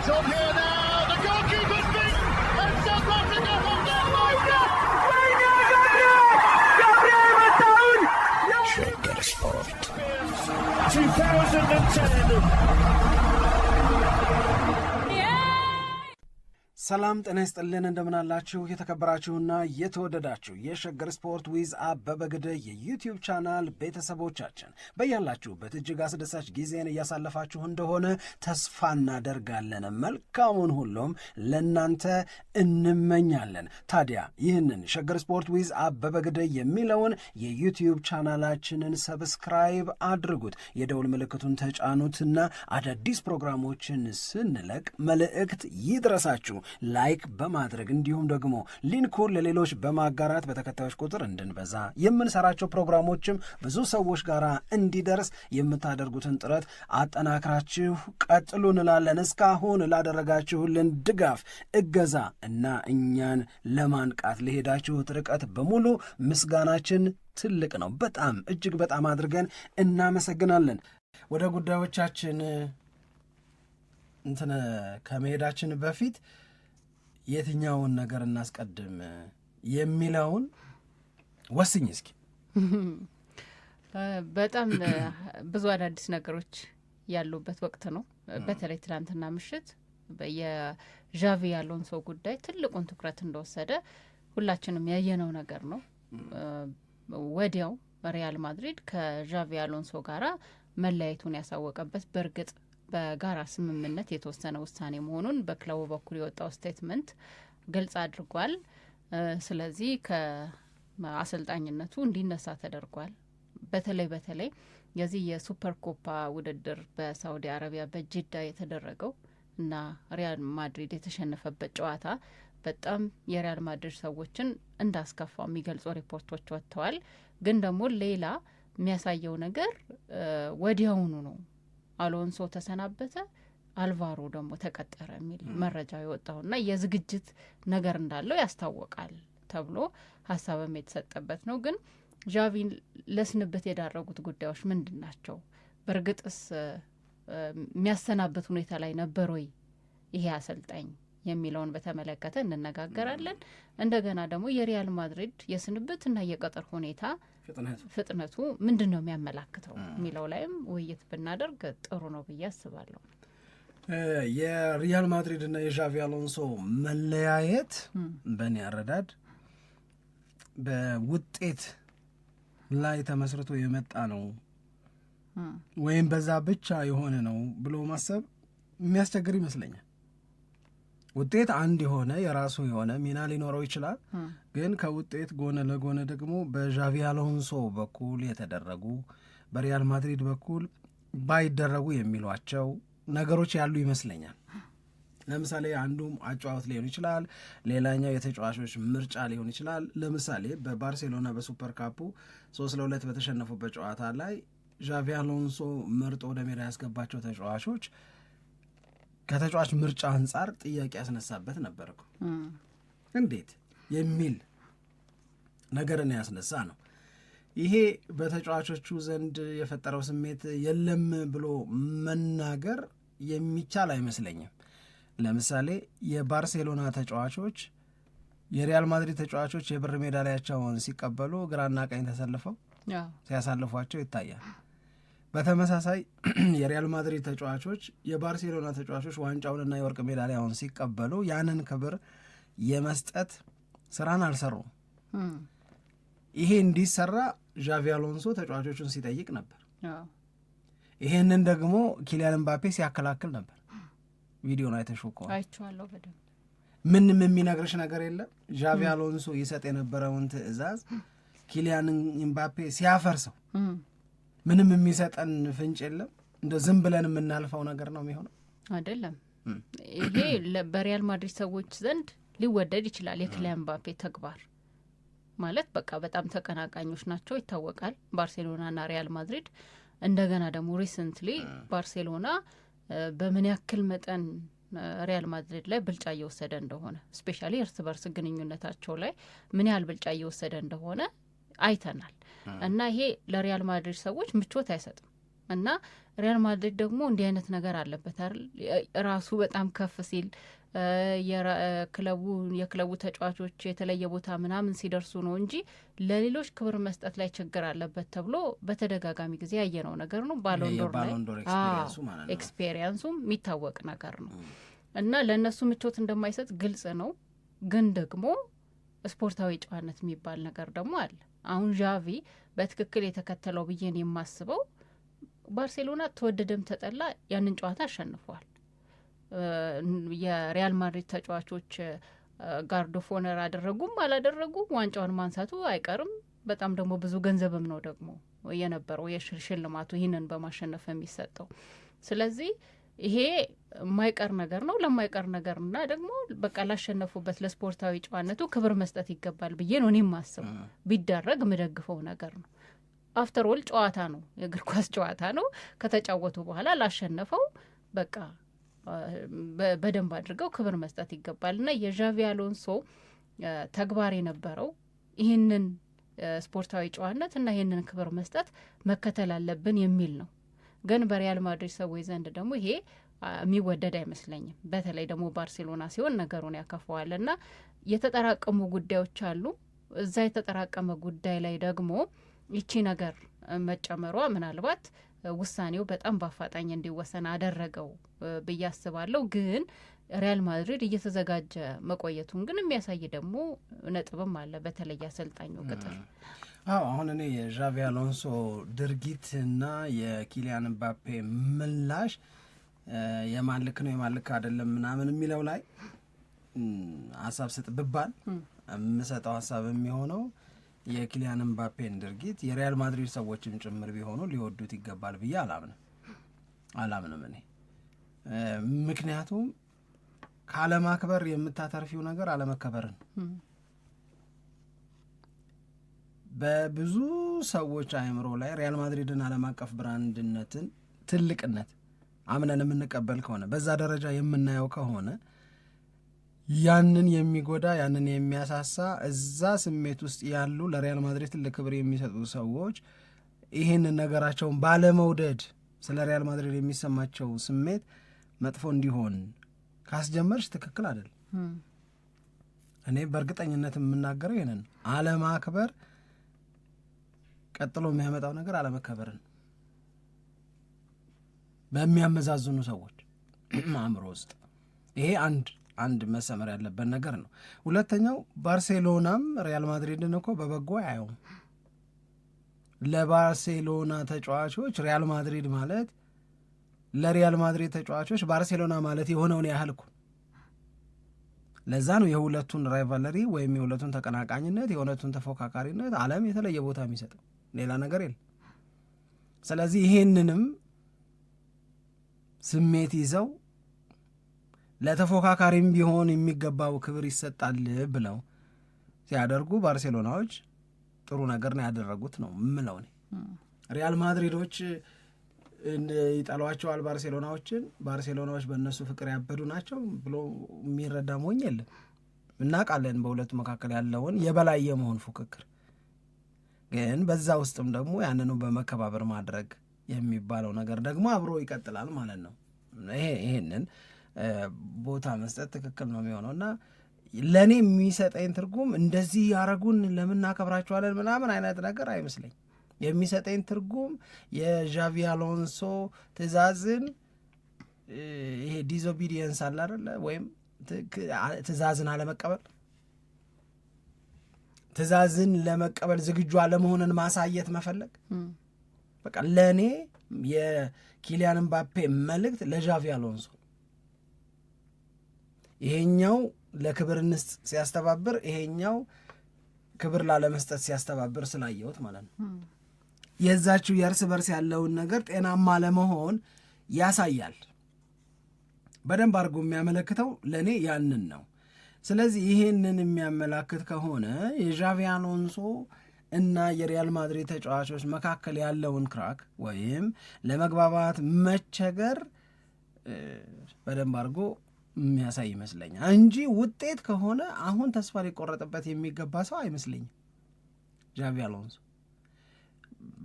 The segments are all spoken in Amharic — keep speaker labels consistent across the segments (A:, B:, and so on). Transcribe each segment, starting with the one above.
A: It's on here now. The goalkeeper's beaten, and South Africa have done
B: Sugar Sport
A: 2010.
C: ሰላም ጤና ይስጥልን እንደምን አላችሁ የተከበራችሁና የተወደዳችሁ የሸገር ስፖርት ዊዝ አበበ ግደይ የዩቲዩብ ቻናል ቤተሰቦቻችን በያላችሁበት እጅግ አስደሳች ጊዜን እያሳለፋችሁ እንደሆነ ተስፋ እናደርጋለን። መልካሙን ሁሉም ለናንተ እንመኛለን። ታዲያ ይህንን ሸገር ስፖርት ዊዝ አበበ ግደይ የሚለውን የዩቲዩብ ቻናላችንን ሰብስክራይብ አድርጉት፣ የደውል ምልክቱን ተጫኑትና አዳዲስ ፕሮግራሞችን ስንለቅ መልእክት ይድረሳችሁ። ላይክ በማድረግ እንዲሁም ደግሞ ሊንኩን ለሌሎች በማጋራት በተከታዮች ቁጥር እንድንበዛ የምንሰራቸው ፕሮግራሞችም ብዙ ሰዎች ጋር እንዲደርስ የምታደርጉትን ጥረት አጠናክራችሁ ቀጥሉ እንላለን። እስካሁን ላደረጋችሁልን ድጋፍ፣ እገዛ እና እኛን ለማንቃት ለሄዳችሁት ርቀት በሙሉ ምስጋናችን ትልቅ ነው። በጣም እጅግ በጣም አድርገን እናመሰግናለን። ወደ ጉዳዮቻችን ከመሄዳችን በፊት የትኛውን ነገር እናስቀድም የሚለውን ወስኝ እስኪ።
D: በጣም ብዙ አዳዲስ ነገሮች ያሉበት ወቅት ነው። በተለይ ትናንትና ምሽት የዣቪ አሎንሶ ጉዳይ ትልቁን ትኩረት እንደወሰደ ሁላችንም ያየነው ነገር ነው። ወዲያው ሪያል ማድሪድ ከዣቪ አሎንሶ ጋራ መለያየቱን ያሳወቀበት በእርግጥ በጋራ ስምምነት የተወሰነ ውሳኔ መሆኑን በክለቡ በኩል የወጣው ስቴትመንት ግልጽ አድርጓል። ስለዚህ ከአሰልጣኝነቱ እንዲነሳ ተደርጓል። በተለይ የዚህ የሱፐር ኮፓ ውድድር በሳውዲ አረቢያ በጅዳ የተደረገው እና ሪያል ማድሪድ የተሸነፈበት ጨዋታ በጣም የሪያል ማድሪድ ሰዎችን እንዳስከፋው የሚገልጹ ሪፖርቶች ወጥተዋል። ግን ደግሞ ሌላ የሚያሳየው ነገር ወዲያውኑ ነው አሎንሶ ተሰናበተ፣ አልቫሮ ደግሞ ተቀጠረ የሚል መረጃ የወጣውና የዝግጅት ነገር እንዳለው ያስታወቃል ተብሎ ሀሳብም የተሰጠበት ነው። ግን ዣቪን ለስንብት የዳረጉት ጉዳዮች ምንድን ናቸው? በእርግጥስ የሚያሰናበት ሁኔታ ላይ ነበር ወይ ይሄ አሰልጣኝ የሚለውን በተመለከተ እንነጋገራለን። እንደገና ደግሞ የሪያል ማድሪድ የስንብትና የቅጥር ሁኔታ ፍጥነቱ ምንድን ነው የሚያመላክተው የሚለው ላይም ውይይት ብናደርግ ጥሩ ነው ብዬ አስባለሁ።
C: የሪያል ማድሪድ እና የዣቪ አሎንሶ መለያየት በእኔ አረዳድ በውጤት ላይ ተመስርቶ የመጣ ነው ወይም በዛ ብቻ የሆነ ነው ብሎ ማሰብ የሚያስቸግር ይመስለኛል። ውጤት አንድ የሆነ የራሱ የሆነ ሚና ሊኖረው ይችላል። ግን ከውጤት ጎን ለጎን ደግሞ በዣቪ አሎንሶ በኩል የተደረጉ በሪያል ማድሪድ በኩል ባይደረጉ የሚሏቸው ነገሮች ያሉ ይመስለኛል። ለምሳሌ አንዱም አጨዋወት ሊሆን ይችላል፣ ሌላኛው የተጫዋቾች ምርጫ ሊሆን ይችላል። ለምሳሌ በባርሴሎና በሱፐር ካፑ 3-2 በተሸነፉበት ጨዋታ ላይ ዣቪ አሎንሶ መርጦ ወደ ሜዳ ያስገባቸው ተጫዋቾች ከተጫዋች ምርጫ አንጻር ጥያቄ ያስነሳበት ነበር እኮ እንዴት የሚል ነገርን ያስነሳ ነው። ይሄ በተጫዋቾቹ ዘንድ የፈጠረው ስሜት የለም ብሎ መናገር የሚቻል አይመስለኝም። ለምሳሌ የባርሴሎና ተጫዋቾች የሪያል ማድሪድ ተጫዋቾች የብር ሜዳሊያቸውን ሲቀበሉ ግራና ቀኝ ተሰልፈው ሲያሳልፏቸው ይታያል። በተመሳሳይ የሪያል ማድሪድ ተጫዋቾች የባርሴሎና ተጫዋቾች ዋንጫውንና የወርቅ ሜዳሊያውን ሲቀበሉ ያንን ክብር የመስጠት ስራን አልሰሩም። ይሄ እንዲሰራ ዣቪ አሎንሶ ተጫዋቾቹን ሲጠይቅ ነበር። ይሄንን ደግሞ ኪሊያን ምባፔ ሲያከላክል ነበር። ቪዲዮን አይተሽው ከሆነ
D: አይቼዋለሁ በደንብ።
C: ምንም የሚነግርሽ ነገር የለም። ዣቪ አሎንሶ ይሰጥ የነበረውን ትዕዛዝ ኪሊያን ምባፔ ሲያፈርሰው ምንም የሚሰጠን ፍንጭ የለም። እንደ ዝም ብለን የምናልፈው ነገር ነው የሚሆነው አይደለም።
D: ይሄ በሪያል ማድሪድ ሰዎች ዘንድ ሊወደድ ይችላል። የኪሊያን ምባፔ ተግባር ማለት በቃ በጣም ተቀናቃኞች ናቸው ይታወቃል፣ ባርሴሎናና ሪያል ማድሪድ። እንደገና ደግሞ ሪሰንትሊ ባርሴሎና በምን ያክል መጠን ሪያል ማድሪድ ላይ ብልጫ እየወሰደ እንደሆነ ስፔሻሊ እርስ በርስ ግንኙነታቸው ላይ ምን ያህል ብልጫ እየወሰደ እንደሆነ አይተናል። እና ይሄ ለሪያል ማድሪድ ሰዎች ምቾት አይሰጥም። እና ሪያል ማድሪድ ደግሞ እንዲህ አይነት ነገር አለበት አይደል? ራሱ በጣም ከፍ ሲል የክለቡ ተጫዋቾች የተለየ ቦታ ምናምን ሲደርሱ ነው እንጂ ለሌሎች ክብር መስጠት ላይ ችግር አለበት ተብሎ በተደጋጋሚ ጊዜ ያየነው ነገር ነው። ባሎንዶር ላይ ኤክስፔሪየንሱም የሚታወቅ ነገር ነው እና ለእነሱ ምቾት እንደማይሰጥ ግልጽ ነው። ግን ደግሞ ስፖርታዊ ጨዋነት የሚባል ነገር ደግሞ አለ። አሁን ዣቪ በትክክል የተከተለው ብዬን የማስበው ባርሴሎና ተወደደም ተጠላ ያንን ጨዋታ አሸንፏል። የሪያል ማድሪድ ተጫዋቾች ጋርዶ ፎነር አደረጉም አላደረጉም ዋንጫውን ማንሳቱ አይቀርም። በጣም ደግሞ ብዙ ገንዘብም ነው ደግሞ የነበረው የሽልማቱ ይህንን በማሸነፍ የሚሰጠው። ስለዚህ ይሄ የማይቀር ነገር ነው። ለማይቀር ነገርና ደግሞ በቃ ላሸነፉበት ለስፖርታዊ ጨዋነቱ ክብር መስጠት ይገባል ብዬ ነው እኔ የማስበው። ቢደረግ የምደግፈው ነገር ነው። አፍተር ኦል ጨዋታ ነው፣ የእግር ኳስ ጨዋታ ነው። ከተጫወቱ በኋላ ላሸነፈው በቃ በደንብ አድርገው ክብር መስጠት ይገባል እና የዣቪ አሎንሶ ተግባር የነበረው ይህንን ስፖርታዊ ጨዋነት እና ይህንን ክብር መስጠት መከተል አለብን የሚል ነው። ግን በሪያል ማድሪድ ሰዎች ዘንድ ደግሞ ይሄ የሚወደድ አይመስለኝም። በተለይ ደግሞ ባርሴሎና ሲሆን ነገሩን ያከፈዋል እና የተጠራቀሙ ጉዳዮች አሉ። እዛ የተጠራቀመ ጉዳይ ላይ ደግሞ ይቺ ነገር መጨመሯ ምናልባት ውሳኔው በጣም በአፋጣኝ እንዲወሰን አደረገው ብዬ አስባለሁ። ግን ሪያል ማድሪድ እየተዘጋጀ መቆየቱን ግን የሚያሳይ ደግሞ ነጥብም አለ፣ በተለይ አሰልጣኙ ቅጥር።
C: አሁን እኔ የዣቪ አሎንሶ ድርጊትና የኪሊያን ምባፔ ምላሽ የማልክ ነው የማልክ አይደለም ምናምን የሚለው ላይ ሀሳብ ስጥ ብባል የምሰጠው ሀሳብ የሚሆነው የኪሊያን ምባፔን ድርጊት የሪያል ማድሪድ ሰዎችም ጭምር ቢሆኑ ሊወዱት ይገባል ብዬ አላምንም እኔ። ምክንያቱም ካለማክበር የምታተርፊው ነገር አለመከበርን በብዙ ሰዎች አእምሮ ላይ ሪያል ማድሪድን ዓለም አቀፍ ብራንድነትን ትልቅነት አምነን የምንቀበል ከሆነ በዛ ደረጃ የምናየው ከሆነ ያንን የሚጎዳ ያንን የሚያሳሳ እዛ ስሜት ውስጥ ያሉ ለሪያል ማድሪድ ትልቅ ክብር የሚሰጡ ሰዎች ይህንን ነገራቸውን ባለመውደድ ስለ ሪያል ማድሪድ የሚሰማቸው ስሜት መጥፎ እንዲሆን ካስጀመርሽ ትክክል አይደል። እኔ በእርግጠኝነት የምናገረው ይህንን አለማክበር ቀጥሎ የሚያመጣው ነገር አለመከበርን በሚያመዛዝኑ ሰዎች አእምሮ ውስጥ ይሄ አንድ መሰመር ያለበት ነገር ነው። ሁለተኛው ባርሴሎናም ሪያል ማድሪድን እኮ በበጎ አያዩም። ለባርሴሎና ተጫዋቾች ሪያል ማድሪድ ማለት ለሪያል ማድሪድ ተጫዋቾች ባርሴሎና ማለት የሆነውን ያህል እኮ ለዛ ነው የሁለቱን ራይቫለሪ ወይም የሁለቱን ተቀናቃኝነት የሁለቱን ተፎካካሪነት ዓለም የተለየ ቦታ የሚሰጠው፣ ሌላ ነገር የለም። ስለዚህ ይሄንንም ስሜት ይዘው ለተፎካካሪም ቢሆን የሚገባው ክብር ይሰጣል ብለው ሲያደርጉ ባርሴሎናዎች ጥሩ ነገር ነው ያደረጉት ነው የምለው እኔ። ሪያል ማድሪዶች ይጠሏቸዋል ባርሴሎናዎች በእነሱ ፍቅር ያበዱ ናቸው ብሎ የሚረዳ ሞኝ የለም። እናውቃለን በሁለቱ መካከል ያለውን የበላይ የመሆን ፉክክር። ግን በዛ ውስጥም ደግሞ ያንኑ በመከባበር ማድረግ የሚባለው ነገር ደግሞ አብሮ ይቀጥላል ማለት ነው። ይሄንን ቦታ መስጠት ትክክል ነው የሚሆነው እና ለእኔ የሚሰጠኝ ትርጉም እንደዚህ ያረጉን ለምን እናከብራቸዋለን ምናምን አይነት ነገር አይመስለኝ። የሚሰጠኝ ትርጉም የዣቪ አሎንሶ ትእዛዝን ይሄ ዲስኦቢዲየንስ አለ አይደለ፣ ወይም ትእዛዝን አለመቀበል፣ ትእዛዝን ለመቀበል ዝግጁ አለመሆንን ማሳየት መፈለግ። በቃ ለእኔ የኪሊያን ምባፔ መልእክት ለዣቪ አሎንሶ ይሄኛው ለክብር እንስጥ ሲያስተባብር፣ ይሄኛው ክብር ላለመስጠት ሲያስተባብር ስላየሁት ማለት ነው። የዛችው የእርስ በርስ ያለውን ነገር ጤናማ ለመሆን ያሳያል። በደንብ አድርጎ የሚያመለክተው ለእኔ ያንን ነው። ስለዚህ ይሄንን የሚያመላክት ከሆነ የዣቪ አሎንሶ እና የሪያል ማድሪድ ተጫዋቾች መካከል ያለውን ክራክ ወይም ለመግባባት መቸገር በደንብ አድርጎ የሚያሳይ ይመስለኛል እንጂ ውጤት ከሆነ አሁን ተስፋ ሊቆረጥበት የሚገባ ሰው አይመስለኝም ዣቪ አሎንሶ።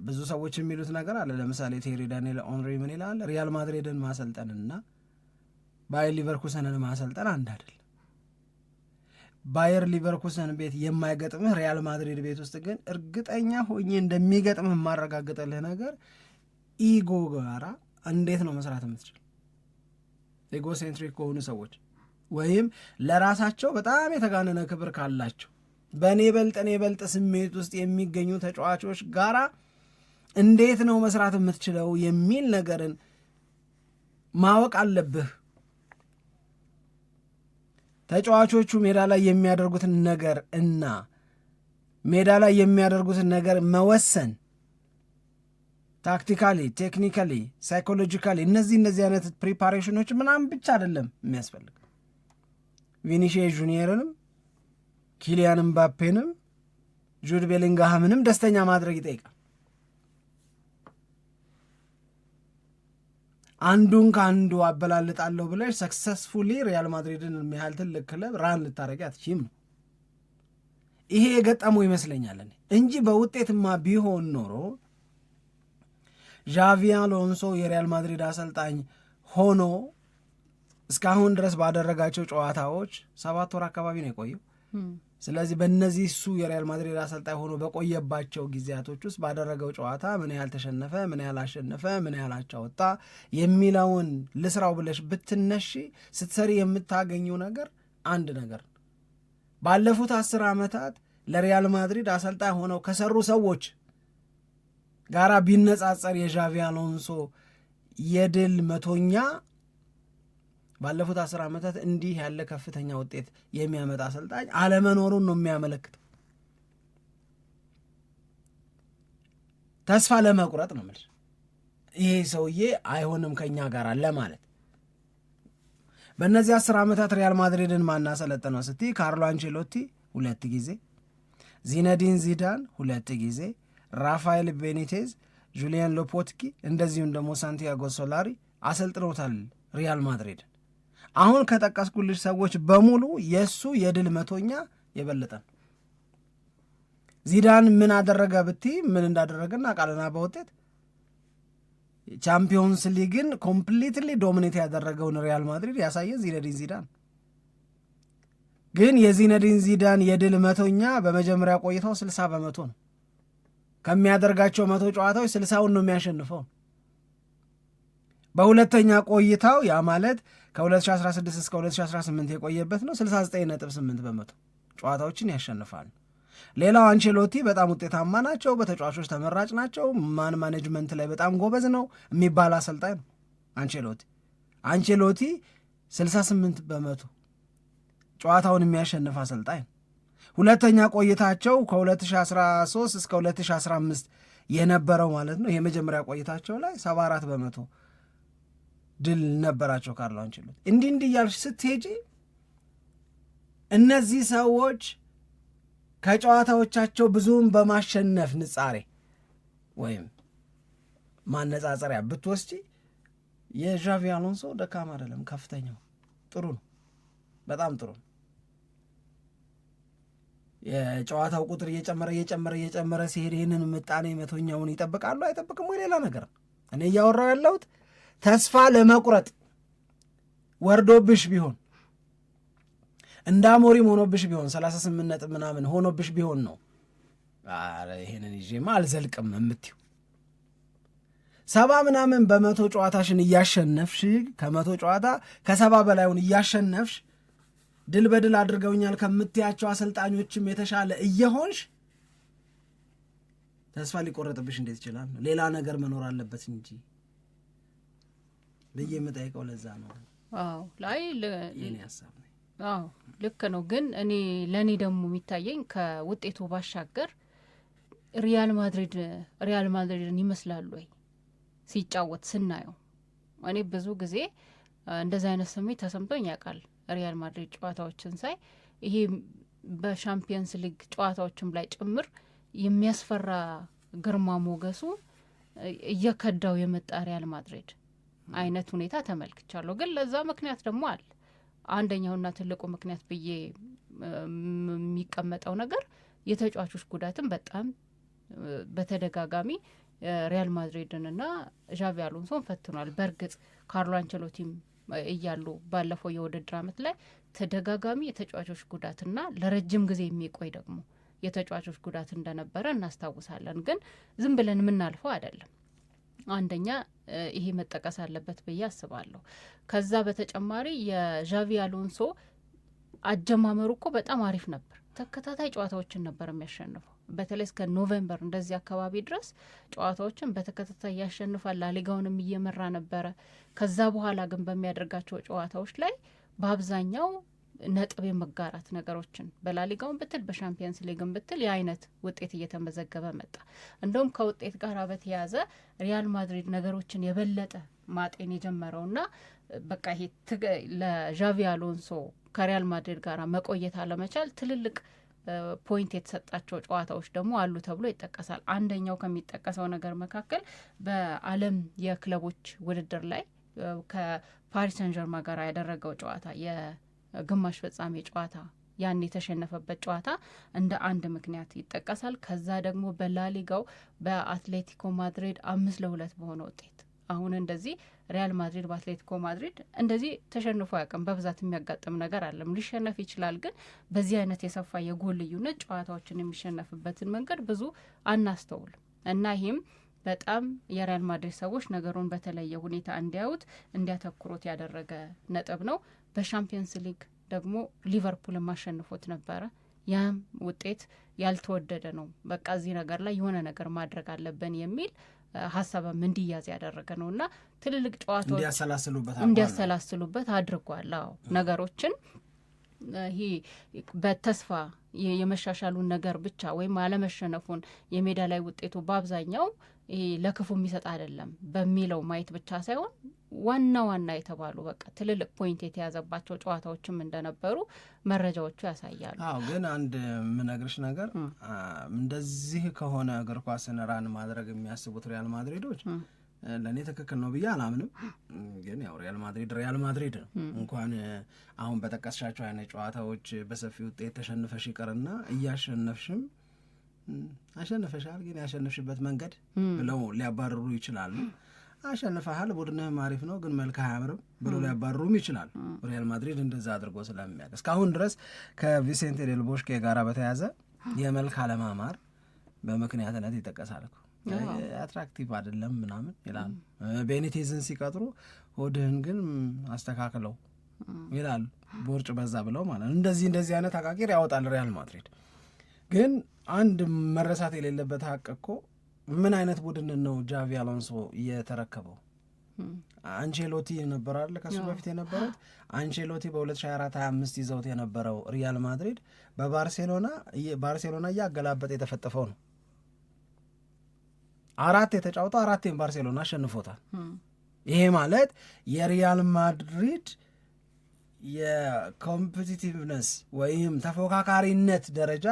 C: ብዙ ሰዎች የሚሉት ነገር አለ። ለምሳሌ ቴሪ ዳንኤል ኦንሪ ምን ይላል? ሪያል ማድሪድን ማሰልጠንና ባየር ሊቨርኩሰንን ማሰልጠን አንድ አይደለም። ባየር ሊቨርኩሰን ቤት የማይገጥምህ ሪያል ማድሪድ ቤት ውስጥ ግን እርግጠኛ ሆኜ እንደሚገጥምህ የማረጋግጥልህ ነገር ኢጎ ጋራ እንዴት ነው መስራት የምትችል? ኤጎሴንትሪክ ከሆኑ ሰዎች ወይም ለራሳቸው በጣም የተጋነነ ክብር ካላቸው በእኔ በልጥ ስሜት ውስጥ የሚገኙ ተጫዋቾች ጋራ እንዴት ነው መስራት የምትችለው የሚል ነገርን ማወቅ አለብህ። ተጫዋቾቹ ሜዳ ላይ የሚያደርጉትን ነገር እና ሜዳ ላይ የሚያደርጉትን ነገር መወሰን ታክቲካሊ፣ ቴክኒካሊ፣ ሳይኮሎጂካሊ እነዚህ አይነት ፕሪፓሬሽኖች ምናምን ብቻ አይደለም የሚያስፈልግ። ቪኒሺየስ ጁኒየርንም ኪሊያን ምባፔንም ጁድ ቤሊንግሃምንም ደስተኛ ማድረግ ይጠይቃል። አንዱን ከአንዱ አበላልጣለሁ ብለሽ ሰክሰስፉሊ ሪያል ማድሪድን የሚያህል ትልቅ ክለብ ራን ልታረጊ አትችይም ነው። ይሄ የገጠመው ይመስለኛል እንጂ በውጤትማ ቢሆን ኖሮ ዣቪ አሎንሶ የሪያል ማድሪድ አሰልጣኝ ሆኖ እስካሁን ድረስ ባደረጋቸው ጨዋታዎች 7 ወር አካባቢ ነው የቆየው። ስለዚህ በእነዚህ እሱ የሪያል ማድሪድ አሰልጣኝ ሆኖ በቆየባቸው ጊዜያቶች ውስጥ ባደረገው ጨዋታ ምን ያህል ተሸነፈ፣ ምን ያህል አሸነፈ፣ ምን ያህል አቻ ወጣ የሚለውን ልስራው ብለሽ ብትነሺ ስትሰሪ የምታገኘው ነገር አንድ ነገር። ባለፉት 10 ዓመታት ለሪያል ማድሪድ አሰልጣኝ ሆነው ከሰሩ ሰዎች ጋራ ቢነጻጸር የዣቪ አሎንሶ የድል 100ኛ ባለፉት 10 ዓመታት እንዲህ ያለ ከፍተኛ ውጤት የሚያመጣ አሰልጣኝ አለመኖሩን ነው የሚያመለክተው። ተስፋ ለመቁረጥ ነው ማለት ይሄ ሰውዬ አይሆንም ከኛ ጋር ለማለት። በእነዚህ 10 ዓመታት ሪያል ማድሪድን ማናሰለጠነው ስቲ ካርሎ አንቼሎቲ 2 ጊዜ፣ ዚነዲን ዚዳን 2 ጊዜ፣ ራፋኤል ቤኒቴዝ፣ ጁሊያን ሎፖትኪ እንደዚሁም ደግሞ ሳንቲያጎ ሶላሪ አሰልጥኖታል ሪያል ማድሪድ። አሁን ከጠቀስኩልሽ ሰዎች በሙሉ የሱ የድል 100ኛ የበለጠ ነው። ዚዳን ምን አደረገ ብቲ ምን እንዳደረገና ቃልና በውጤት ቻምፒዮንስ ሊግን ኮምፕሊትሊ ዶሚኔት ያደረገውን ሪያል ማድሪድ ያሳየ ዚነዲን ዚዳን። ግን የዚነዲን ዚዳን የድል 100ኛ በመጀመሪያ ቆይታው 60% ነው። ከሚያደርጋቸው 100 ጨዋታዎች 60ውን ነው የሚያሸንፈው። በሁለተኛ ቆይታው ያ ማለት ከ2016 እስከ 2018 የቆየበት ነው 69.8% ጨዋታዎችን ያሸንፋል። ሌላው አንቼሎቲ በጣም ውጤታማ ናቸው፣ በተጫዋቾች ተመራጭ ናቸው፣ ማኔጅመንት ላይ በጣም ጎበዝ ነው የሚባል አሰልጣኝ ነው አንቼሎቲ 68% ጨዋታውን የሚያሸንፍ አሰልጣኝ። ሁለተኛ ቆይታቸው ከ2013 እስከ 2015 የነበረው ማለት ነው የመጀመሪያ ቆይታቸው ላይ 74% ድል ነበራቸው ካርሎ አንቼሎቲ። እንዲህ እያልሽ ስትሄጂ እነዚህ ሰዎች ከጨዋታዎቻቸው ብዙም በማሸነፍ ንጻሬ ወይም ማነጻጸሪያ ብትወስጂ የዣቪ አሎንሶ ደካማ አይደለም፣ ከፍተኛው ጥሩ ነው፣ በጣም ጥሩ ነው። የጨዋታው ቁጥር እየጨመረ ሲሄድ ይህንን ምጣኔ 100ኛውን ይጠብቃሉ አይጠብቅም ወይ ሌላ ነገር። እኔ እያወራው ያለሁት ተስፋ ለመቁረጥ ወርዶብሽ ቢሆን እንደ አሞሪም ሆኖብሽ ቢሆን 38 ነጥብ ምናምን ሆኖብሽ ቢሆን ነው ይሄንን ይዤማ አልዘልቅም የምትይው። 70% ጨዋታሽን እያሸነፍሽ ከ100 ጨዋታ ከ70 በላዩን እያሸነፍሽ ድል በድል አድርገውኛል ከምትያቸው አሰልጣኞችም የተሻለ እየሆንሽ ተስፋ ሊቆረጥብሽ እንዴት ይችላል? ሌላ ነገር መኖር አለበት እንጂ ብዬ የምጠይቀው ለዛ ነው። የኔ ሀሳብ ነው።
D: ልክ ነው። ግን ለእኔ ደግሞ የሚታየኝ ከውጤቱ ባሻገር ሪያል ማድሪድን ይመስላሉ ወይ ሲጫወት ስናየው። እኔ ብዙ ጊዜ እንደዚህ አይነት ስሜት ተሰምቶኝ ያውቃል። ሪያል ማድሪድ ጨዋታዎችን ሳይ ይሄ በሻምፒየንስ ሊግ ጨዋታዎችም ላይ ጭምር የሚያስፈራ ግርማ ሞገሱ እየከዳው የመጣ ሪያል ማድሪድ አይነት ሁኔታ ተመልክቻለሁ። ግን ለዛ ምክንያት ደግሞ አለ። አንደኛውና ትልቁ ምክንያት ብዬ የሚቀመጠው ነገር የተጫዋቾች ጉዳትም በጣም በተደጋጋሚ ሪያል ማድሪድንና ዣቪ አሎንሶን ፈትኗል። በእርግጥ ካርሎ አንቸሎቲም እያሉ ባለፈው የውድድር ዓመት ላይ ተደጋጋሚ የተጫዋቾች ጉዳትና ለረጅም ጊዜ የሚቆይ ደግሞ የተጫዋቾች ጉዳት እንደነበረ እናስታውሳለን። ግን ዝም ብለን የምናልፈው አይደለም። አንደኛ ይሄ መጠቀስ አለበት ብዬ አስባለሁ። ከዛ በተጨማሪ የዣቪ አሎንሶ አጀማመሩ እኮ በጣም አሪፍ ነበር። ተከታታይ ጨዋታዎችን ነበር የሚያሸንፈው። በተለይ እስከ ኖቬምበር እንደዚህ አካባቢ ድረስ ጨዋታዎችን በተከታታይ ያሸንፋል። ላሊጋውንም እየመራ ነበረ። ከዛ በኋላ ግን በሚያደርጋቸው ጨዋታዎች ላይ በአብዛኛው ነጥብ የመጋራት ነገሮችን በላሊጋውን ብትል በሻምፒየንስ ሊግን ብትል የአይነት ውጤት እየተመዘገበ መጣ። እንደውም ከውጤት ጋር በተያያዘ ሪያል ማድሪድ ነገሮችን የበለጠ ማጤን የጀመረውና በቃ ይሄ ለዣቪ አሎንሶ ከሪያል ማድሪድ ጋር መቆየት አለመቻል ትልልቅ ፖይንት የተሰጣቸው ጨዋታዎች ደግሞ አሉ ተብሎ ይጠቀሳል። አንደኛው ከሚጠቀሰው ነገር መካከል በዓለም የክለቦች ውድድር ላይ ከፓሪስ ሰን ዠርማ ጋር ያደረገው ጨዋታ የግማሽ ፍጻሜ ጨዋታ ያን የተሸነፈበት ጨዋታ እንደ አንድ ምክንያት ይጠቀሳል። ከዛ ደግሞ በላሊጋው በአትሌቲኮ ማድሪድ 5-2 በሆነ ውጤት አሁን እንደዚህ ሪያል ማድሪድ በአትሌቲኮ ማድሪድ እንደዚህ ተሸንፎ ያውቅም። በብዛት የሚያጋጥም ነገር አለም። ሊሸነፍ ይችላል፣ ግን በዚህ አይነት የሰፋ የጎል ልዩነት ጨዋታዎችን የሚሸነፍበትን መንገድ ብዙ አናስተውልም እና ይህም በጣም የሪያል ማድሪድ ሰዎች ነገሩን በተለየ ሁኔታ እንዲያዩት እንዲያተኩሩት ያደረገ ነጥብ ነው። በሻምፒየንስ ሊግ ደግሞ ሊቨርፑልን ማሸንፎት ነበረ። ያም ውጤት ያልተወደደ ነው። በቃ እዚህ ነገር ላይ የሆነ ነገር ማድረግ አለብን የሚል ሀሳብም እንዲያዝ ያደረገ ነው እና ትልልቅ ጨዋታዎች እንዲያሰላስሉበት አድርጓል። ነገሮችን ይሄ በተስፋ የመሻሻሉን ነገር ብቻ ወይም አለመሸነፉን የሜዳ ላይ ውጤቱ በአብዛኛው ይሄ ለክፉ የሚሰጥ አይደለም በሚለው ማየት ብቻ ሳይሆን ዋና ዋና የተባሉ በቃ ትልልቅ ፖይንት የተያዘባቸው ጨዋታዎችም እንደነበሩ መረጃዎቹ ያሳያሉ።
C: ግን አንድ የምነግርሽ ነገር እንደዚህ ከሆነ እግር ኳስን ራን ማድረግ የሚያስቡት ሪያል ማድሪዶች ለእኔ ትክክል ነው ብዬ አላምንም። ግን ያው ሪያል ማድሪድ ነው። እንኳን አሁን በጠቀስሻቸው አይነት ጨዋታዎች በሰፊ ውጤት ተሸንፈሽ ይቅርና እያሸነፍሽም አሸንፈሻል፣ ግን ያሸነፍሽበት መንገድ ብለው ሊያባርሩ ይችላሉ። አሸንፈሃል፣ ቡድንህም አሪፍ ነው፣ ግን መልክ አያምርም ብሎ ሊያባርሩም ይችላሉ። ሪያል ማድሪድ እንደዛ አድርጎ ስለሚያውቅ እስካሁን ድረስ ከቪሴንቴ ዴል ቦስኬ ጋር በተያዘ የመልክ አለማማር በምክንያትነት ይጠቀሳል። አትራክቲቭ አይደለም ምናምን ይላሉ። ቤኒቴዝን ሲቀጥሩ ሆድህን ግን አስተካክለው ይላሉ፣ ቦርጭ በዛ ብለው ማለት ነው። እንደዚህ አይነት አቃቂር ያወጣል ሪያል ማድሪድ። ግን አንድ መረሳት የሌለበት ሀቅ እኮ ምን አይነት ቡድን ነው ጃቪ አሎንሶ እየተረከበው? አንቼሎቲ ነበራል ከሱ በፊት የነበሩት አንቼሎቲ በ2024-25 ይዘውት የነበረው ሪያል ማድሪድ ባርሴሎና እያገላበጠ የተፈጠፈው ነው። 4 የተጫወተው 4 ባርሴሎና አሸንፎታል። ይሄ ማለት የሪያል ማድሪድ የኮምፒቲቲቭነስ ወይም ተፎካካሪነት ደረጃ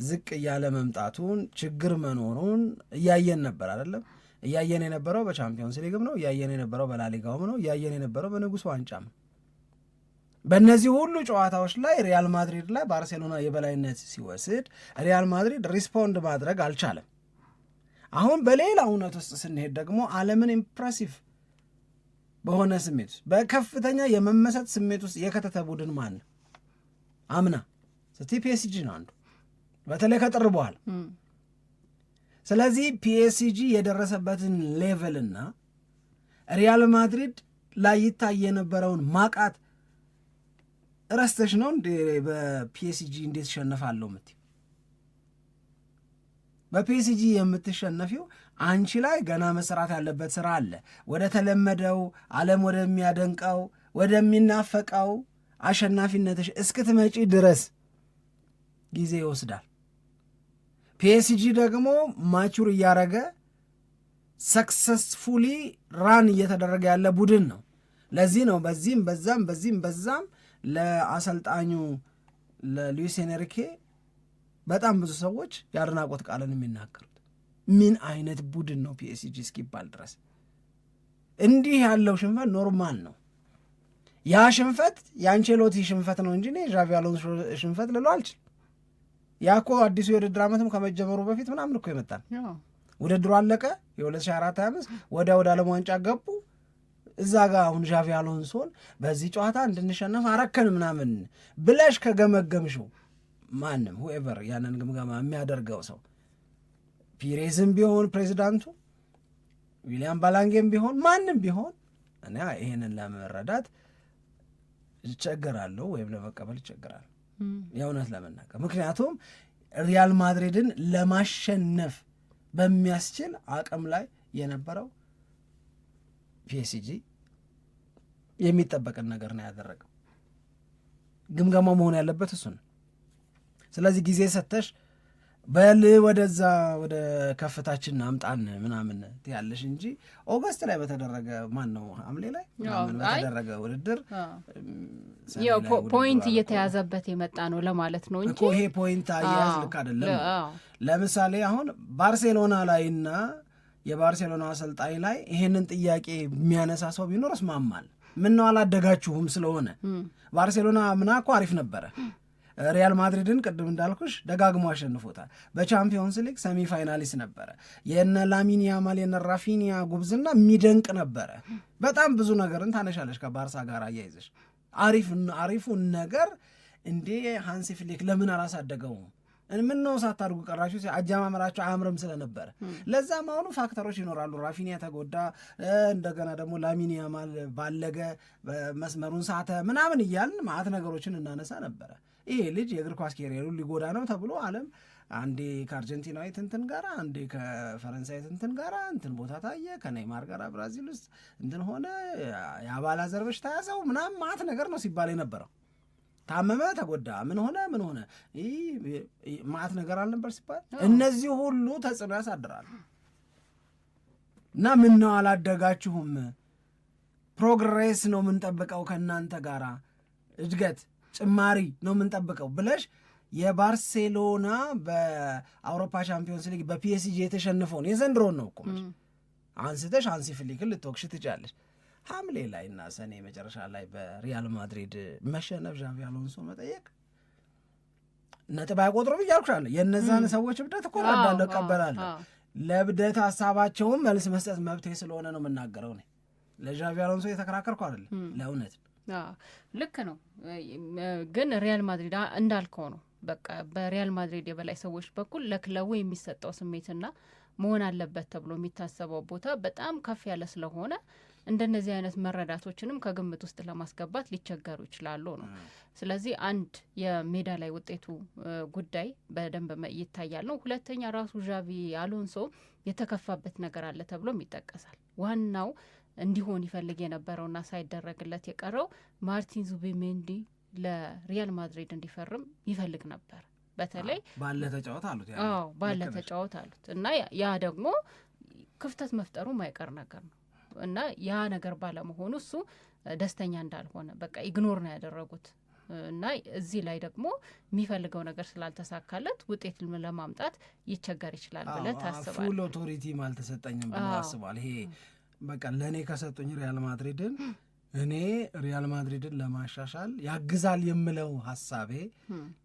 C: ዝቅ እያለ መምጣቱን ችግር መኖሩን እያየን ነበር አይደለም? እያየን የነበረው በቻምፒዮንስ ሊግም ነው፣ እያየን የነበረው በላሊጋውም ነው፣ እያየን የነበረው በንጉሥ ዋንጫም። በእነዚህ ሁሉ ጨዋታዎች ላይ ሪያል ማድሪድ ላይ ባርሴሎና የበላይነት ሲወስድ ሪያል ማድሪድ ሪስፖንድ ማድረግ አልቻለም። አሁን በሌላ እውነት ውስጥ ስንሄድ ደግሞ ዓለምን ኢምፕሬሲቭ በሆነ ስሜት በከፍተኛ የመመሰጥ ስሜት ውስጥ የከተተ ቡድን ማን ነው? አምና ፒኤስጂ ነው አንዱ፣ በተለይ ከጥር በኋላ። ስለዚህ ፒኤስጂ የደረሰበትን ሌቨልና ሪያል ማድሪድ ላይ ይታይ የነበረውን ማቃት ረስተሽ ነው እንዴ በፒኤስጂ እንዴት ተሸነፋለሁ ምት? በፒኤስጂ የምትሸነፊው አንቺ ላይ ገና መስራት ያለበት ስራ አለ። ወደ ተለመደው ዓለም ወደሚያደንቀው ወደሚናፈቀው አሸናፊነትሽ እስክትመጪ ድረስ ጊዜ ይወስዳል። ፒኤስጂ ደግሞ ማቹር እያረገ ሰክሰስፉሊ ራን እየተደረገ ያለ ቡድን ነው። ለዚህ ነው በዚህም በዛም ለአሰልጣኙ ለሉዊስ ኤንሪኬ በጣም ብዙ ሰዎች የአድናቆት ቃልን የሚናገሩት። ምን አይነት ቡድን ነው ፒኤስጂ እስኪባል ድረስ። እንዲህ ያለው ሽንፈት ኖርማል ነው። ያ ሽንፈት የአንቼሎቲ ሽንፈት ነው እንጂ ዣቪ አሎንሶ ሽንፈት ልሎ አልችል። ያ እኮ አዲሱ የውድድር ዓመትም ከመጀመሩ በፊት ምናምን እኮ ይመጣል። ውድድሩ አለቀ። የ2024/25 ወደ ዓለም ዋንጫ ገቡ። እዛ ጋር አሁን ዣቪ አሎንሶን በዚህ ጨዋታ እንድንሸነፍ አረከን ምናምን ብለሽ ከገመገምሽው ማንም ሁኤቨር ያንን ግምገማ የሚያደርገው ሰው ፒሬዝም ቢሆን ፕሬዚዳንቱ ዊሊያም ባላንጌም ቢሆን ማንም ቢሆን እኔ ይሄንን ለመረዳት ይቸገራለሁ ወይም ለመቀበል ይቸገራለሁ የእውነት ለመናገር። ምክንያቱም ሪያል ማድሪድን ለማሸነፍ በሚያስችል አቅም ላይ የነበረው ፒኤስጂ የሚጠበቅን ነገር ነው ያደረገው። ግምገማው መሆን ያለበት እሱ ነው። ስለዚህ ጊዜ ሰተሽ በል ወደዛ ወደ ከፍታችን አምጣን ምናምን ያለሽ እንጂ ኦገስት ላይ በተደረገ ሐምሌ ላይ በተደረገ ውድድር
D: ፖይንት እየተያዘበት የመጣ ነው ለማለት ነው እንጂ
C: ይሄ ፖይንት አያያዝ ልክ አይደለም። ለምሳሌ አሁን ባርሴሎና ላይና የባርሴሎና አሰልጣኝ ላይ ይሄንን ጥያቄ የሚያነሳ ሰው ቢኖር እስማማል። ምነው አላደጋችሁም? ስለሆነ ባርሴሎና ምናኮ አሪፍ ነበረ። ሪያል ማድሪድን ቅድም እንዳልኩሽ ደጋግሞ አሸንፎታል። በቻምፒዮንስ ሊግ ሰሚ ፋይናሊስት ነበረ። የነ ላሚን ያማል የነ ራፊኒያ ጉብዝና የሚደንቅ ነበረ። በጣም ብዙ ነገርን ታነሻለሽ ከባርሳ ጋር አያይዘሽ። አሪፉን ነገር እንዴ ሃንሲ ፍሊክ ለምን አላሳደገውም? ምን ነው ሳታድጉ ቀራችሁ? አጀማመራቸው አያምርም ስለነበረ ለዛም አሁኑ ፋክተሮች ይኖራሉ። ራፊኒያ ተጎዳ፣ እንደገና ደግሞ ላሚን ያማል ባለገ፣ መስመሩን ሳተ ምናምን እያልን ማዕት ነገሮችን እናነሳ ነበረ። ይሄ ልጅ የእግር ኳስ ኬሪየሩን ሊጎዳ ነው ተብሎ ዓለም አንዴ ከአርጀንቲናዊ ትንትን ጋር አንዴ ከፈረንሳይ ትንትን ጋር እንትን ቦታ ታየ፣ ከኔይማር ጋር ብራዚል ውስጥ እንትን ሆነ፣ የአባላዘር በሽታ ያዘው ምናምን ማዕት ነገር ነው ሲባል የነበረው። ታመመ፣ ተጎዳ፣ ምን ሆነ ማዕት ነገር አልነበር ሲባል እነዚህ ሁሉ ተጽዕኖ ያሳድራሉ። እና ምን ነው አላደጋችሁም? ፕሮግሬስ ነው የምንጠብቀው ከእናንተ ጋራ እድገት ጭማሪ ነው የምንጠብቀው ብለሽ የባርሴሎና በአውሮፓ ቻምፒዮንስ ሊግ በፒኤስጂ የተሸነፈውን የዘንድሮን ነው እኮ አንስተሽ ሃንሲ ፍሊክን ልትወቅሽ ትችያለሽ። ሐምሌ ላይ እና ሰኔ መጨረሻ ላይ በሪያል ማድሪድ መሸነፍ ዣቪ አሎንሶ መጠየቅ ነጥብ አይቆጥሩም እያልኩሻለሁ። የእነዛን ሰዎች እብደት እኮ እቀበላለሁ። ለእብደት ሀሳባቸውን መልስ መስጠት መብቴ ስለሆነ ነው የምናገረው። እኔ ለዣቪ አሎንሶ የተከራከርኩ አይደለም፣ ለእውነት
D: ልክ ነው። ግን ሪያል ማድሪድ እንዳልከው ነው። በቃ በሪያል ማድሪድ የበላይ ሰዎች በኩል ለክለቡ የሚሰጠው ስሜትና መሆን አለበት ተብሎ የሚታሰበው ቦታ በጣም ከፍ ያለ ስለሆነ እንደነዚህ አይነት መረዳቶችንም ከግምት ውስጥ ለማስገባት ሊቸገሩ ይችላሉ ነው። ስለዚህ አንድ የሜዳ ላይ ውጤቱ ጉዳይ በደንብ ይታያል ነው። ሁለተኛ ራሱ ዣቪ አሎንሶ የተከፋበት ነገር አለ ተብሎም ይጠቀሳል። ዋናው እንዲሆን ይፈልግ የነበረውና ሳይደረግለት የቀረው ማርቲን ዙቢሜንዲ ለሪያል ማድሪድ እንዲፈርም ይፈልግ ነበር። በተለይ ባለ ተጫወት አሉት እና ያ ደግሞ ክፍተት መፍጠሩ ማይቀር ነገር ነው እና ያ ነገር ባለመሆኑ እሱ ደስተኛ እንዳልሆነ በቃ ኢግኖር ነው ያደረጉት እና እዚህ ላይ ደግሞ የሚፈልገው ነገር ስላልተሳካለት ውጤት ለማምጣት ይቸገር ይችላል ብለህ ታስባለህ?
C: ፉል ኦቶሪቲ አልተሰጠኝም ብሎ አስቧል። ይሄ በቃ ለእኔ ከሰጡኝ ሪያል ማድሪድን እኔ ሪያል ማድሪድን ለማሻሻል ያግዛል የምለው ሀሳቤ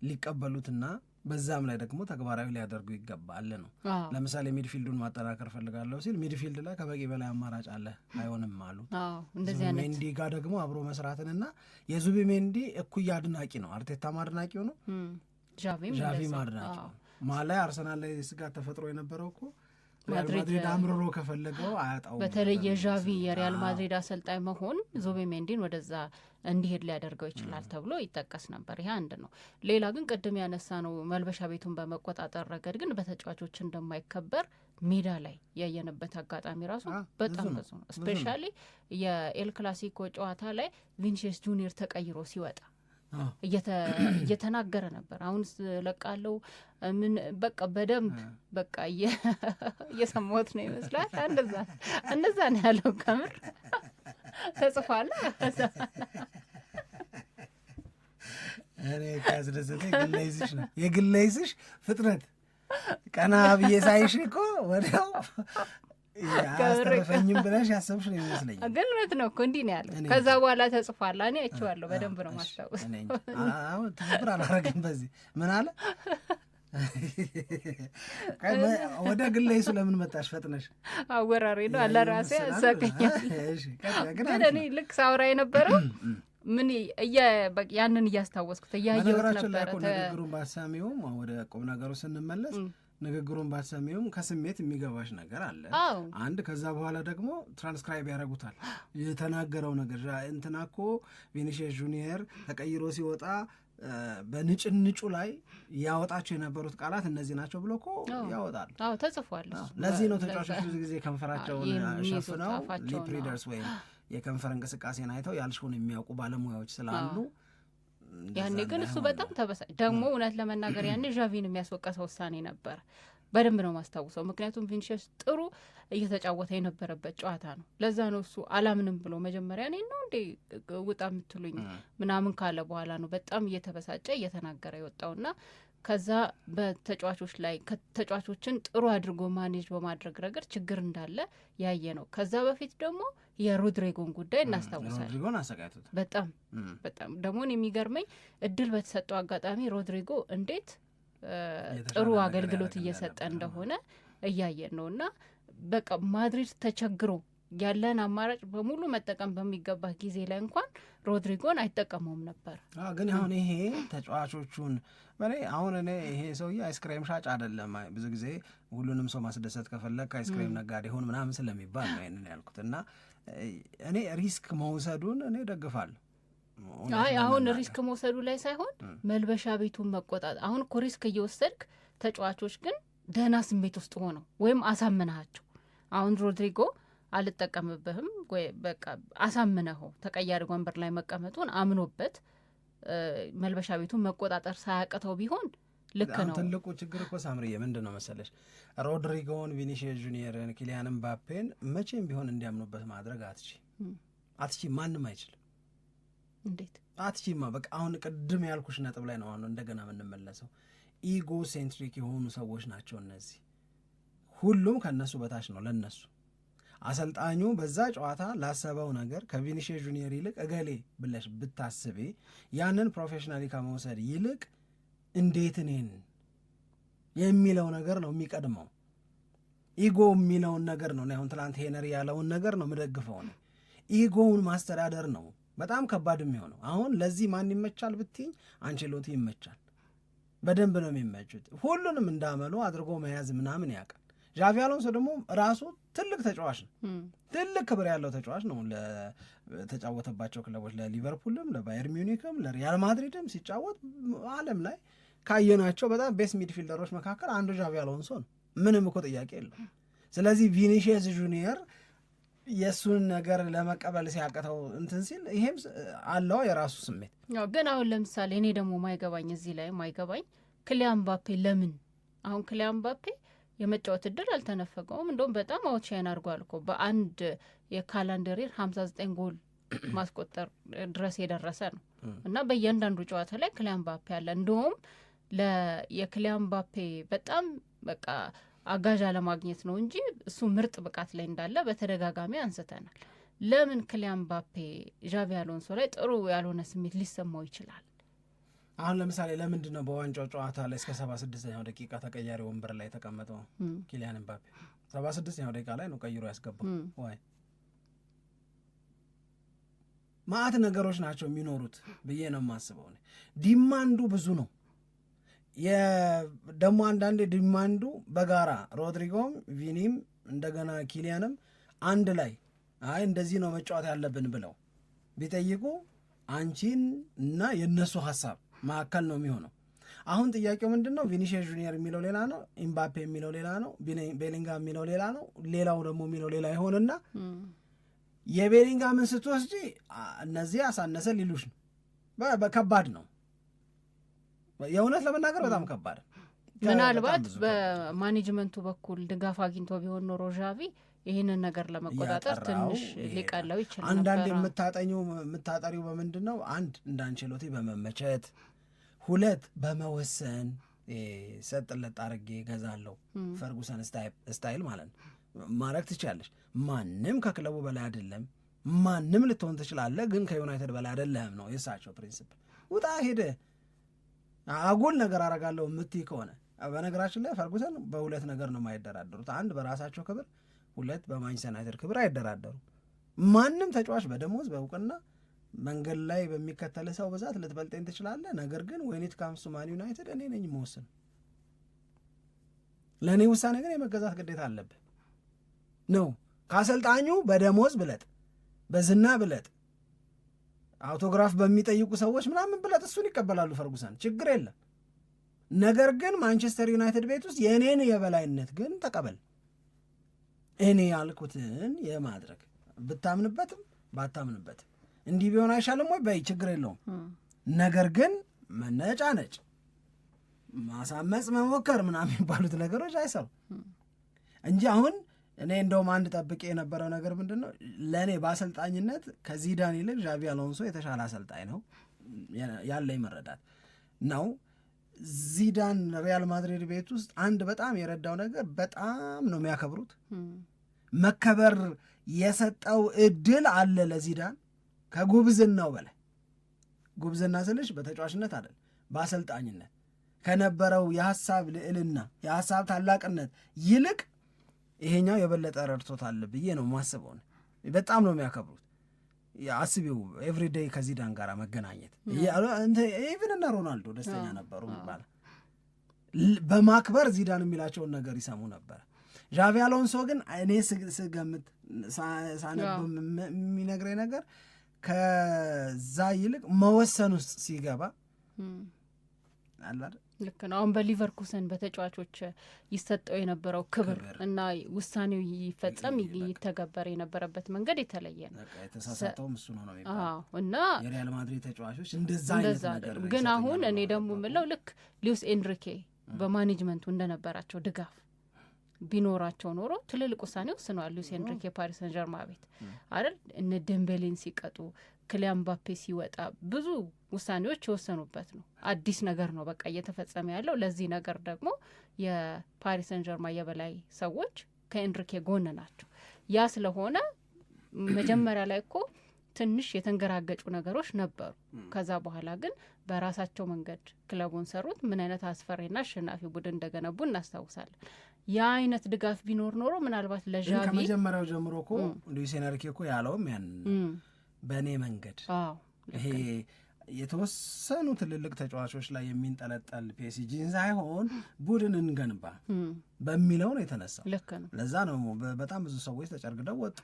C: ሊቀበሉትና በዛም ላይ ደግሞ ተግባራዊ ሊያደርጉ ይገባል ነው። ለምሳሌ ሚድፊልዱን ማጠናከር ፈልጋለሁ ሲል ሚድፊልድ ላይ ከበቂ በላይ አማራጭ አለ፣ አይሆንም አሉ። ዙቢሜንዲ ጋር ደግሞ አብሮ መስራትንና የዙቢሜንዲ እኩያ አድናቂ ነው። አርቴታም አድናቂው ነው፣ ዣቪም አድናቂ ነው። ማላይ አርሰናል ላይ ስጋት ተፈጥሮ የነበረው እኮ ማድሪድ አምርሮ ከፈለገው አያጣው።
D: በተለይ የዣቪ የሪያል ማድሪድ አሰልጣኝ መሆን ዙቢሜንዲን ወደዛ እንዲሄድ ሊያደርገው ይችላል ተብሎ ይጠቀስ ነበር። ይሄ አንድ ነው። ሌላ ግን ቅድም ያነሳ ነው መልበሻ ቤቱን በመቆጣጠር ረገድ ግን በተጫዋቾች እንደማይከበር ሜዳ ላይ ያየንበት አጋጣሚ ራሱ በጣም ብዙ ነው። ስፔሻሊ የኤል ክላሲኮ ጨዋታ ላይ ቪኒሲየስ ጁኒየር ተቀይሮ ሲወጣ እየተናገረ ነበር። አሁን ለቃለው ምን በቃ በደንብ በቃ እየሰማሁት ነው ይመስላል። እንደዛ ነው ያለው። ከምር ተጽፏል።
C: እኔ ካስደሰተኝ የግለይዝሽ ፍጥነት ቀና ብዬ ሳይሽ እኮ ወዲያው አስተረፈኝም ብለሽ ያሰብሽ ነው ይመስለኛል።
D: ግን እውነት ነው እኮ እንዲህ ነው ያለው። ከዛ በኋላ ተጽፏል። እኔ አይቼዋለሁ። በደንብ ነው ማስታወስ።
C: አሁን ትብር አላረግም። በዚህ ምን አለ ወደ ግለይ ስለምን መጣሽ ፈጥነሽ?
D: አወራሪ ነው አለራሴ አሳቀኛል። ግን እኔ ልክ ሳውራ የነበረው ምን ያንን እያስታወስኩት እያየሁት ነበረ።
C: ንግግሩን ባትሰሚውም ወደ ቁም ነገሩ ስንመለስ ንግግሩን ባትሰሚውም ከስሜት የሚገባሽ ነገር አለ አንድ። ከዛ በኋላ ደግሞ ትራንስክራይብ ያደርጉታል የተናገረው ነገር። እንትና እኮ ቪኒሺየስ ጁኒየር ተቀይሮ ሲወጣ በንጭንጩ ላይ ያወጣቸው የነበሩት ቃላት እነዚህ ናቸው ብሎ እኮ ያወጣል።
D: ተጽፏል።
C: ለዚህ ነው ተጫዋቾች ብዙ ጊዜ ከንፈራቸውን ሸፍነው ሊፕ ሪደርስ ወይም የከንፈር እንቅስቃሴን አይተው ያልሽውን የሚያውቁ ባለሙያዎች ስላሉ።
D: ያኔ ግን እሱ በጣም ተበሳጭ ደግሞ እውነት ለመናገር ያኔ ዣቪን የሚያስወቀሰው ውሳኔ ነበር። በደንብ ነው ማስታውሰው። ምክንያቱም ቪኒሺየስ ጥሩ እየተጫወተ የነበረበት ጨዋታ ነው። ለዛ ነው እሱ አላምንም ብሎ መጀመሪያ እኔ ነው እንዴ ውጣ የምትሉኝ ምናምን ካለ በኋላ ነው በጣም እየተበሳጨ እየተናገረ የወጣውና ከዛ በተጫዋቾች ላይ ተጫዋቾችን ጥሩ አድርጎ ማኔጅ በማድረግ ረገድ ችግር እንዳለ ያየ ነው። ከዛ በፊት ደግሞ የሮድሪጎን ጉዳይ እናስታውሳለን። በጣም ደግሞ የሚገርመኝ እድል በተሰጠው አጋጣሚ ሮድሪጎ እንዴት ጥሩ አገልግሎት እየሰጠ እንደሆነ እያየን ነው። እና በቃ ማድሪድ ተቸግሮ ያለን አማራጭ በሙሉ መጠቀም በሚገባ ጊዜ ላይ እንኳን ሮድሪጎን አይጠቀመውም ነበር።
C: ግን አሁን ይሄ ተጫዋቾቹን አሁን እኔ ይሄ ሰውዬ አይስክሬም ሻጭ አይደለም። ብዙ ጊዜ ሁሉንም ሰው ማስደሰት ከፈለግ ከአይስክሬም ነጋዴ ሆን ምናምን ስለሚባል ነው ይሄንን ያልኩት። እና እኔ ሪስክ መውሰዱን እኔ ደግፋለሁ።
D: አሁን ሪስክ መውሰዱ ላይ ሳይሆን መልበሻ ቤቱን መቆጣጠር። አሁን እኮ ሪስክ እየወሰድክ ተጫዋቾች ግን ደህና ስሜት ውስጥ ሆነው ወይም አሳምነሃቸው አሁን ሮድሪጎ አልጠቀምብህም ወይ በቃ አሳምነኸው ተቀያሪ ወንበር ላይ መቀመጡን አምኖበት መልበሻ ቤቱን መቆጣጠር ሳያቅተው ቢሆን ልክ ነው።
C: ትልቁ ችግር እኮ ሳምርዬ ምንድን ነው መሰለሽ፣ ሮድሪጎን፣ ቪኒሺየስ ጁኒየርን፣ ኪሊያን ምባፔን መቼም ቢሆን እንዲያምኑበት ማድረግ አትቺ ማንም አይችልም።
D: እንዴት
C: አትቺማ? በቃ አሁን ቅድም ያልኩሽ ነጥብ ላይ ነው አሁን እንደገና የምንመለሰው። ኢጎ ሴንትሪክ የሆኑ ሰዎች ናቸው እነዚህ። ሁሉም ከነሱ በታች ነው ለነሱ። አሰልጣኙ በዛ ጨዋታ ላሰበው ነገር ከቪኒሺየስ ጁኒየር ይልቅ እገሌ ብለሽ ብታስቤ ያንን ፕሮፌሽናሊ ከመውሰድ ይልቅ እንዴት እኔን የሚለው ነገር ነው የሚቀድመው። ኢጎ የሚለውን ነገር ነው። አሁን ትላንት ሄነሪ ያለውን ነገር ነው የምደግፈው ነው። ኢጎውን ማስተዳደር ነው በጣም ከባድ የሚሆነው። አሁን ለዚህ ማን ይመቻል ብትኝ አንቼሎቲ ይመቻል። በደንብ ነው የሚመቹት። ሁሉንም እንዳመሉ አድርጎ መያዝ ምናምን ያውቃል። ዣቪ አሎንሶ ደግሞ ራሱ ትልቅ ተጫዋች ነው። ትልቅ ክብር ያለው ተጫዋች ነው። ለተጫወተባቸው ክለቦች ለሊቨርፑልም፣ ለባየር ሚዩኒክም፣ ለሪያል ማድሪድም ሲጫወት ዓለም ላይ ካየናቸው በጣም ቤስት ሚድፊልደሮች መካከል አንዱ ዣቪ አሎንሶ ነው። ምንም እኮ ጥያቄ የለው። ስለዚህ ቪኒሺየስ ጁኒየር የእሱን ነገር ለመቀበል ሲያቅተው እንትን ሲል ይሄም አለው የራሱ ስሜት።
D: ግን አሁን ለምሳሌ እኔ ደግሞ ማይገባኝ እዚህ ላይ ማይገባኝ ክሊያን ምባፔ ለምን አሁን ክሊያን ምባፔ የመጫወት እድል አልተነፈገውም። እንደውም በጣም አውትሻይን አድርጓል እኮ በአንድ የካላንደር 59 ጎል ማስቆጠር ድረስ የደረሰ ነው እና በእያንዳንዱ ጨዋታ ላይ ክሊያን ምባፔ አለ። እንደውም የክሊያን ምባፔ በጣም በቃ አጋዥ አለማግኘት ነው እንጂ እሱ ምርጥ ብቃት ላይ እንዳለ በተደጋጋሚ አንስተናል። ለምን ክሊያን ምባፔ ዣቪ አሎንሶ ላይ ጥሩ ያልሆነ ስሜት ሊሰማው ይችላል?
C: አሁን ለምሳሌ ለምንድን ነው በዋንጫው ጨዋታ ላይ እስከ 76ኛው ደቂቃ ተቀያሪ ወንበር ላይ ተቀመጠው ኪሊያን ምባፔ? 76ኛው ደቂቃ ላይ ነው ቀይሮ ያስገባው። ዋይ ማአት ነገሮች ናቸው የሚኖሩት ብዬ ነው የማስበው። ዲማንዱ ብዙ ነው። ደግሞ አንዳንዴ ዲማንዱ በጋራ ሮድሪጎም ቪኒም እንደገና ኪሊያንም አንድ ላይ እንደዚህ ነው መጫወት ያለብን ብለው ቢጠይቁ አንቺን እና የነሱ ሀሳብ መካከል ነው የሚሆነው። አሁን ጥያቄው ምንድን ነው? ቪኒሺየስ ጁኒየር የሚለው ሌላ ነው፣ ኤምባፔ የሚለው ሌላ ነው፣ ቤሊንጋም የሚለው ሌላ ነው፣ ሌላው ደግሞ የሚለው ሌላ ይሆንና የቤሊንጋምን ስትወስጂ እነዚህ አሳነሰ ሊሉሽ ነው። ከባድ ነው የእውነት ለመናገር በጣም ከባድ።
D: ምናልባት በማኔጅመንቱ በኩል ድጋፍ አግኝቶ ቢሆን ኖሮ ዣቪ ይህንን ነገር ለመቆጣጠር ትንሽ ሊቀለው ይችላል።
C: አንዳንድ የምታጠሪው በምንድን ነው? አንድ እንደ አንቼሎቲ በመመቸት፣ ሁለት በመወሰን ሰጥለት አርጌ ገዛለው ፈርጉሰን ስታይል ማለት ነው ማድረግ ትችላለች። ማንም ከክለቡ በላይ አይደለም፣ ማንም ልትሆን ትችላለህ፣ ግን ከዩናይትድ በላይ አይደለም ነው የእሳቸው ፕሪንሲፕል። ውጣ ሄደ አጉል ነገር አረጋለሁ የምትይ ከሆነ በነገራችን ላይ ፈርጉሰን በሁለት ነገር ነው የማይደራደሩት። አንድ በራሳቸው ክብር፣ ሁለት በማንቸስተር ዩናይትድ ክብር አይደራደሩ። ማንም ተጫዋች በደሞዝ በእውቅና መንገድ ላይ በሚከተል ሰው ብዛት ልትበልጠኝ ትችላለህ፣ ነገር ግን when it comes to Man United እኔ ነኝ የምወስን። ለእኔ ውሳኔ ግን የመገዛት ግዴታ አለብህ ነው። ከአሰልጣኙ በደሞዝ ብለጥ፣ በዝና ብለጥ፣ አውቶግራፍ በሚጠይቁ ሰዎች ምናምን ብለጥ፣ እሱን ይቀበላሉ ፈርጉሰን፣ ችግር የለም። ነገር ግን ማንቸስተር ዩናይትድ ቤት ውስጥ የእኔን የበላይነት ግን ተቀበል፣ እኔ ያልኩትን የማድረግ ብታምንበትም ባታምንበትም እንዲህ ቢሆን አይሻልም ወይ በይ፣ ችግር የለውም። ነገር ግን መነጫነጭ፣ ማሳመጽ፣ መሞከር ምናምን የሚባሉት ነገሮች አይሰሩ እንጂ አሁን እኔ እንደውም አንድ ጠብቄ የነበረው ነገር ምንድን ነው፣ ለእኔ በአሰልጣኝነት ከዚዳን ይልቅ ዣቪ አሎንሶ የተሻለ አሰልጣኝ ነው ያለኝ መረዳት ነው። ዚዳን ሪያል ማድሪድ ቤት ውስጥ አንድ በጣም የረዳው ነገር በጣም ነው የሚያከብሩት። መከበር የሰጠው እድል አለ ለዚዳን ከጉብዝናው በላይ። ጉብዝና ስልሽ በተጫዋችነት አይደል፣ በአሰልጣኝነት ከነበረው የሀሳብ ልዕልና የሀሳብ ታላቅነት ይልቅ ይሄኛው የበለጠ ረድቶታል ብዬ ነው ማስበው። በጣም ነው የሚያከብሩት። አስቢው ኤቭሪዴይ ከዚዳን ጋር መገናኘት። ኢቭን እና ሮናልዶ ደስተኛ ነበሩ ይባላል። በማክበር ዚዳን የሚላቸውን ነገር ይሰሙ ነበር። ዣቪ አሎንሶ ግን እኔ ስገምት ሳነብ የሚነግረኝ ነገር ከዛ ይልቅ መወሰን ውስጥ ሲገባ አላደ
D: ልክ ነው። አሁን በሊቨርኩሰን በተጫዋቾች ይሰጠው የነበረው ክብር እና ውሳኔው ይፈጸም ይተገበር የነበረበት መንገድ የተለየ ነው።
C: የተሳሳተውም እሱ ነው የሚባለው
D: እና
C: የሪያል ማድሪድ ተጫዋቾች እንደዛ አይነት ነገር
D: ግን አሁን እኔ ደግሞ የምለው ልክ ሉዊስ ኤንሪኬ በማኔጅመንቱ እንደነበራቸው ድጋፍ ቢኖራቸው ኖሮ ትልልቅ ውሳኔ ወስነዋል። ሉዊስ ኤንሪኬ ፓሪስ ሰን ጀርማ ቤት አይደል እነ ደምቤሌን ሲቀጡ ክሊያን ምባፔ ሲወጣ ብዙ ውሳኔዎች የወሰኑበት ነው። አዲስ ነገር ነው በቃ እየተፈጸመ ያለው። ለዚህ ነገር ደግሞ የፓሪስ ሰን ጀርማ የበላይ ሰዎች ከኤንሪኬ ጎን ናቸው። ያ ስለሆነ መጀመሪያ ላይ እኮ ትንሽ የተንገራገጩ ነገሮች ነበሩ። ከዛ በኋላ ግን በራሳቸው መንገድ ክለቡን ሰሩት። ምን አይነት አስፈሪና አሸናፊ ቡድን እንደገነቡ እናስታውሳለን። ያ አይነት ድጋፍ ቢኖር ኖሮ ምናልባት ለዣቪ
C: ከመጀመሪያው ጀምሮ እኮ ሉዊስ ኤንሪኬ እኮ ያለውም ያን በእኔ መንገድ ይሄ የተወሰኑ ትልልቅ ተጫዋቾች ላይ የሚንጠለጠል ፒኤስጂን ሳይሆን ቡድን እንገንባ በሚለው ነው የተነሳው።
D: ልክ ነው።
C: ለዛ ነው በጣም ብዙ ሰዎች ተጨርግደው ወጡ።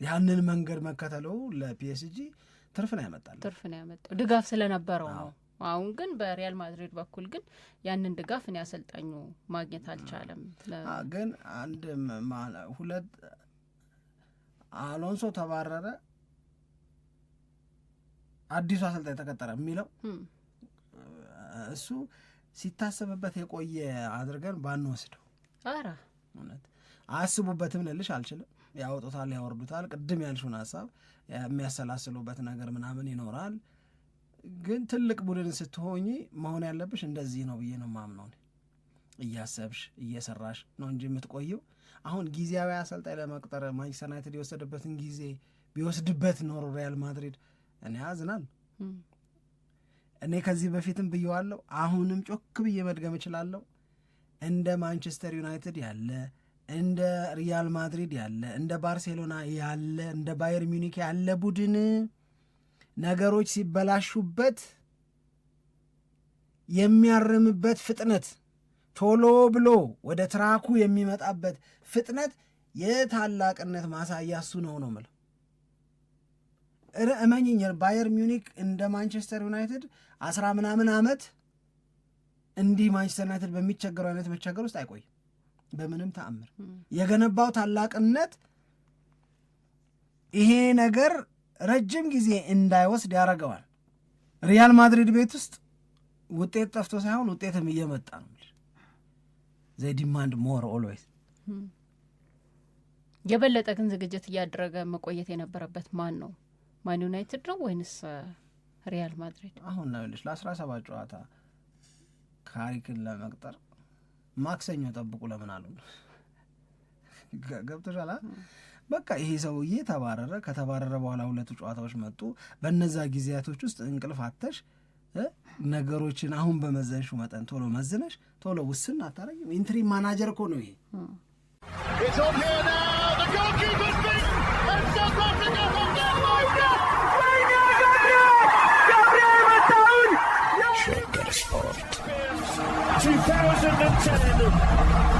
C: ያንን መንገድ መከተለው ለፒኤስጂ ትርፍ ነው ያመጣው ድጋፍ ስለነበረው ነው። አሁን ግን በሪያል ማድሪድ በኩል ግን ያንን ድጋፍ እኔ አሰልጣኙ ማግኘት አልቻለም። ግን አንድ ሁለት አሎንሶ ተባረረ፣ አዲሱ አሰልጣኝ ተቀጠረ የሚለው እሱ ሲታሰብበት የቆየ አድርገን ባንወስደው።
D: ኧረ
C: እውነት አያስቡበትም ልልሽ አልችልም። ያወጡታል፣ ያወርዱታል። ቅድም ያልሽውን ሀሳብ የሚያሰላስሉበት ነገር ምናምን ይኖራል። ግን ትልቅ ቡድን ስትሆኚ መሆን ያለብሽ እንደዚህ ነው ብዬ ነው ማምነው። እያሰብሽ እየሰራሽ ነው እንጂ የምትቆየው። አሁን ጊዜያዊ አሰልጣኝ ለመቅጠር ማንቸስተር ዩናይትድ የወሰደበትን ጊዜ ቢወስድበት ኖሮ ሪያል ማድሪድ እኔ አዝናል። እኔ ከዚህ በፊትም ብየዋለሁ፣ አሁንም ጮክ ብዬ መድገም እችላለሁ። እንደ ማንቸስተር ዩናይትድ ያለ፣ እንደ ሪያል ማድሪድ ያለ፣ እንደ ባርሴሎና ያለ፣ እንደ ባየር ሚኒክ ያለ ቡድን ነገሮች ሲበላሹበት የሚያርምበት ፍጥነት፣ ቶሎ ብሎ ወደ ትራኩ የሚመጣበት ፍጥነት የታላቅነት ማሳያ እሱ ነው የምለው። እመኝኝ ባየር ሚኒክ እንደ ማንቸስተር ዩናይትድ 10 ምናምን ዓመት እንዲህ ማንቸስተር ዩናይትድ በሚቸገረው አይነት መቸገር ውስጥ አይቆይም በምንም ተአምር። የገነባው ታላቅነት ይሄ ነገር ረጅም ጊዜ እንዳይወስድ ያደርገዋል። ሪያል ማድሪድ ቤት ውስጥ ውጤት ጠፍቶ ሳይሆን ውጤትም እየመጣ ነው። ዘይ ዲማንድ ሞር ኦልዌይስ።
D: የበለጠ ግን ዝግጅት እያደረገ መቆየት የነበረበት ማን ነው? ማን ዩናይትድ ነው ወይንስ ሪያል ማድሪድ?
C: አሁን ነው ልጅ ለ17 ጨዋታ ካሪክን ለመቅጠር ማክሰኞ ጠብቁ ለምን አሉ? ገብቶሻል? በቃ ይሄ ሰውዬ ተባረረ። ከተባረረ በኋላ 2 ጨዋታዎች መጡ። በነዛ ጊዜያቶች ውስጥ እንቅልፍ አተሽ ነገሮችን አሁን በመዘንሹ መጠን ቶሎ መዝነሽ ቶሎ ውስን አታረጊም? ኢንትሪ ማናጀር እኮ ነው ይሄ።
A: It's on here now. The goalkeeper's beaten, and South Africa have done
B: Shaker Sport
A: 2010.